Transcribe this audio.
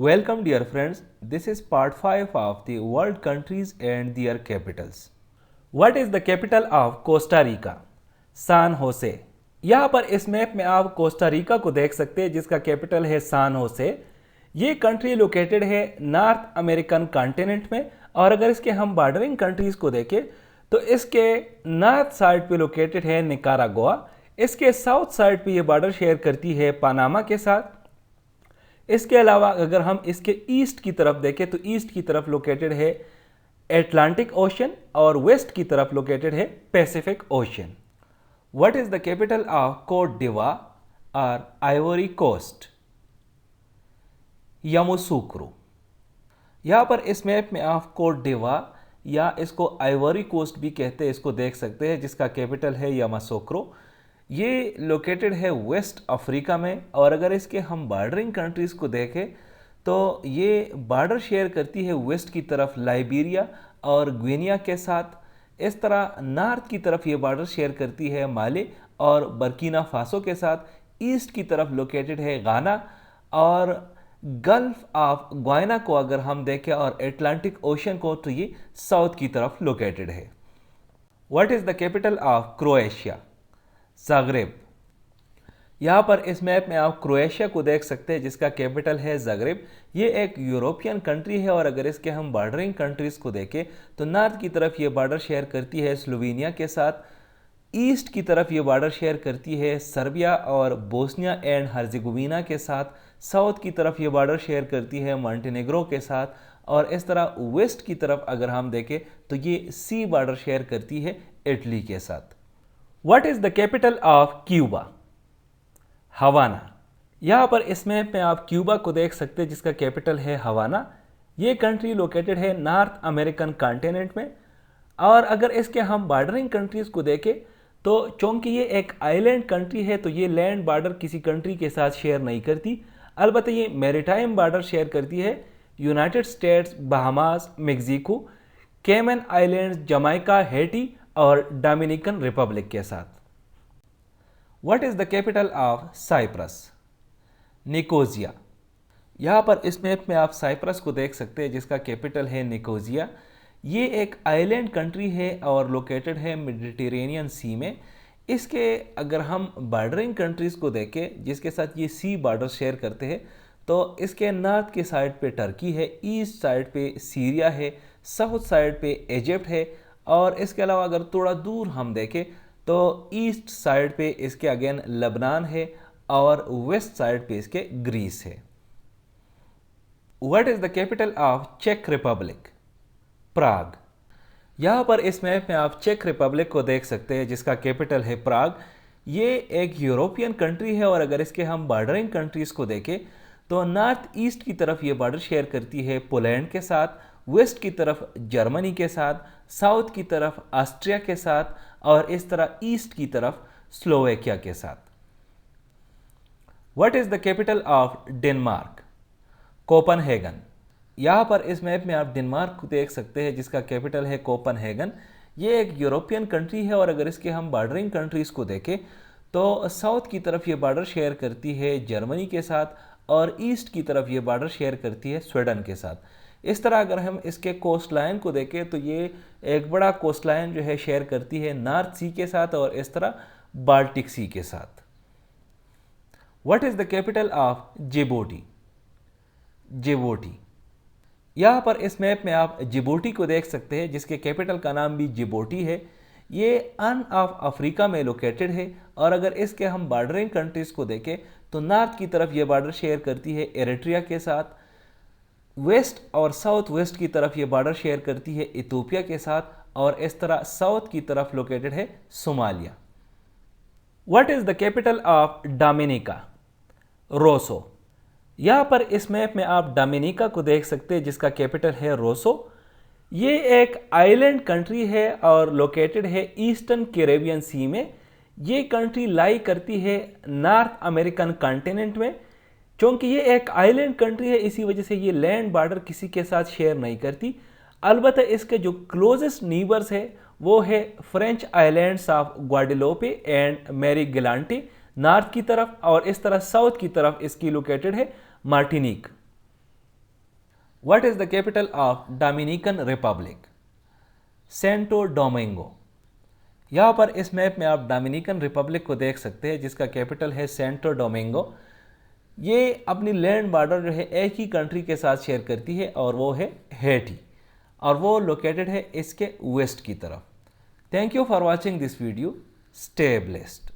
Welcome dear friends, this is part 5 of the world countries and their capitals. What is the capital of Costa Rica? सान होसे। यहाँ पर इस map में आप कोस्टा रिका को देख सकते हैं जिसका कैपिटल है सान होसे। ये कंट्री लोकेटेड है नॉर्थ अमेरिकन कॉन्टिनेंट में और अगर इसके हम बॉर्डरिंग कंट्रीज को देखें तो इसके नॉर्थ साइड पे लोकेटेड है निकारागुआ। इसके साउथ साइड पे ये बॉर्डर शेयर करती है पनामा के साथ। इसके अलावा अगर हम इसके ईस्ट की तरफ देखें तो ईस्ट की तरफ लोकेटेड है एटलांटिक ओशन और वेस्ट की तरफ लोकेटेड है Pacific Ocean. What is the capital of Cote d'Ivoire और आइवरी कोस्ट? यामोसुक्रो। यहां पर इस मैप में आप कोट डिवोire या इसको आइवरी कोस्ट भी कहते हैं, इसको देख सकते हैं जिसका कैपिटल है यामोसुक्रो। ये लोकेटेड है वेस्ट अफ्रीका में और अगर इसके हम बॉर्डरिंग कंट्रीज़ को देखें तो ये बॉर्डर शेयर करती है वेस्ट की तरफ लाइबेरिया और ग्विनिया के साथ। इस तरह नॉर्थ की तरफ ये बॉर्डर शेयर करती है माले और बर्किना फासो के साथ। ईस्ट की तरफ लोकेटेड है गाना और गल्फ ऑफ ग्वाइना को अगर हम देखें और एटलांटिक ओशन को तो ये साउथ की तरफ लोकेटेड है। What is the capital of Croatia? Zagreb. यहाँ पर इस मैप में आप क्रोएशिया को देख सकते हैं जिसका कैपिटल है ज़ाग्रेब। ये एक यूरोपियन कंट्री है और अगर इसके हम बॉर्डरिंग कंट्रीज़ को देखें तो नॉर्थ की तरफ ये बॉर्डर शेयर करती है स्लोवेनिया के साथ। ईस्ट की तरफ ये बॉर्डर शेयर करती है सर्बिया और बोस्निया एंड हर्जेगोविना के साथ। साउथ की तरफ ये बॉर्डर शेयर करती है मॉन्टेनेग्रो के साथ और इस तरह वेस्ट की तरफ अगर हम देखें तो ये सी बॉर्डर शेयर करती है इटली के साथ। What is the capital of Cuba? Havana. यहाँ पर इस मैप में आप क्यूबा को देख सकते हैं जिसका कैपिटल है हवाना। ये कंट्री लोकेटेड है नॉर्थ अमेरिकन कॉन्टिनेंट में और अगर इसके हम बॉर्डरिंग कंट्रीज़ को देखें तो चूँकि ये एक आइलैंड कंट्री है तो ये लैंड बॉर्डर किसी कंट्री के साथ शेयर नहीं करती। अलबत्ता ये मैरीटाइम बॉर्डर शेयर करती है United States, Bahamas, Mexico, Cayman Islands, Jamaica, Haiti और डोमिनिकन रिपब्लिक के साथ। What is the capital of Cyprus? Nicosia. यहाँ पर इस मैप में आप साइप्रस को देख सकते हैं जिसका कैपिटल है निकोजिया। ये एक आइलैंड कंट्री है और लोकेटेड है मेडिटेरेनियन सी में। इसके अगर हम बॉर्डरिंग कंट्रीज़ को देखें जिसके साथ ये सी बॉर्डर शेयर करते हैं तो इसके नॉर्थ के साइड पे टर्की है, ईस्ट साइड पे सीरिया है, साउथ साइड पे इजिप्ट है और इसके अलावा अगर थोड़ा दूर हम देखें तो ईस्ट साइड पे इसके अगेन लबनान है और वेस्ट साइड पे इसके ग्रीस है। What is the capital of चेक रिपब्लिक? प्राग। यहाँ पर इस मैप में आप चेक रिपब्लिक को देख सकते हैं जिसका कैपिटल है प्राग। ये एक यूरोपियन कंट्री है और अगर इसके हम बॉर्डरिंग कंट्रीज़ को देखें तो नॉर्थ ईस्ट की तरफ ये बॉर्डर शेयर करती है पोलैंड के साथ, वेस्ट की तरफ जर्मनी के साथ, साउथ की तरफ ऑस्ट्रिया के साथ और इस तरह ईस्ट की तरफ स्लोवेकिया के साथ। What is the capital of Denmark? Copenhagen. यहाँ पर इस मैप में आप डेनमार्क को देख सकते हैं जिसका कैपिटल है कोपनहेगन। ये एक यूरोपियन कंट्री है और अगर इसके हम बॉर्डरिंग कंट्रीज़ को देखें तो साउथ की तरफ ये बॉर्डर शेयर करती है जर्मनी के साथ और ईस्ट की तरफ ये बॉर्डर शेयर करती है स्वीडन के साथ। इस तरह अगर हम इसके कोस्ट लाइन को देखें तो ये एक बड़ा कोस्ट लाइन जो है शेयर करती है नॉर्थ सी के साथ और इस तरह बाल्टिक सी के साथ। What is the capital of Djibouti? Djibouti. यहाँ पर इस मैप में आप जिबूटी को देख सकते हैं जिसके कैपिटल का नाम भी जिबूटी है। ये अन ऑफ अफ्रीका में लोकेटेड है और अगर इसके हम बॉर्डरिंग कंट्रीज़ को देखें तो नॉर्थ की तरफ ये बॉर्डर शेयर करती है एरिट्रिया के साथ, वेस्ट और साउथ वेस्ट की तरफ ये बॉर्डर शेयर करती है इथियोपिया के साथ और इस तरह साउथ की तरफ लोकेटेड है Somalia. What is the capital of Dominica? Roseau. यहाँ पर इस मैप में आप डोमिनिका को देख सकते हैं जिसका कैपिटल है रोसो। ये एक आइलैंड कंट्री है और लोकेटेड है ईस्टर्न कैरेबियन सी में। ये कंट्री लाई करती है नॉर्थ अमेरिकन कॉन्टिनेंट में। क्योंकि ये एक आइलैंड कंट्री है इसी वजह से ये लैंड बॉर्डर किसी के साथ शेयर नहीं करती। अलबत्ता इसके जो क्लोजेस्ट नीबर्स है वो है French islands of Guadeloupe and Marie Galante north की तरफ और इस तरह साउथ की तरफ इसकी लोकेटेड है Martinique. What is the capital of Dominican Republic? Santo Domingo. यहाँ पर इस मैप में आप डोमिनिकन रिपब्लिक को देख सकते हैं जिसका कैपिटल है सेंटो डोमिंगो। ये अपनी लैंड बॉर्डर जो है एक ही कंट्री के साथ शेयर करती है और वो है हैटी, और वो लोकेटेड है इसके वेस्ट की तरफ। Thank you for watching this video. Stay blessed.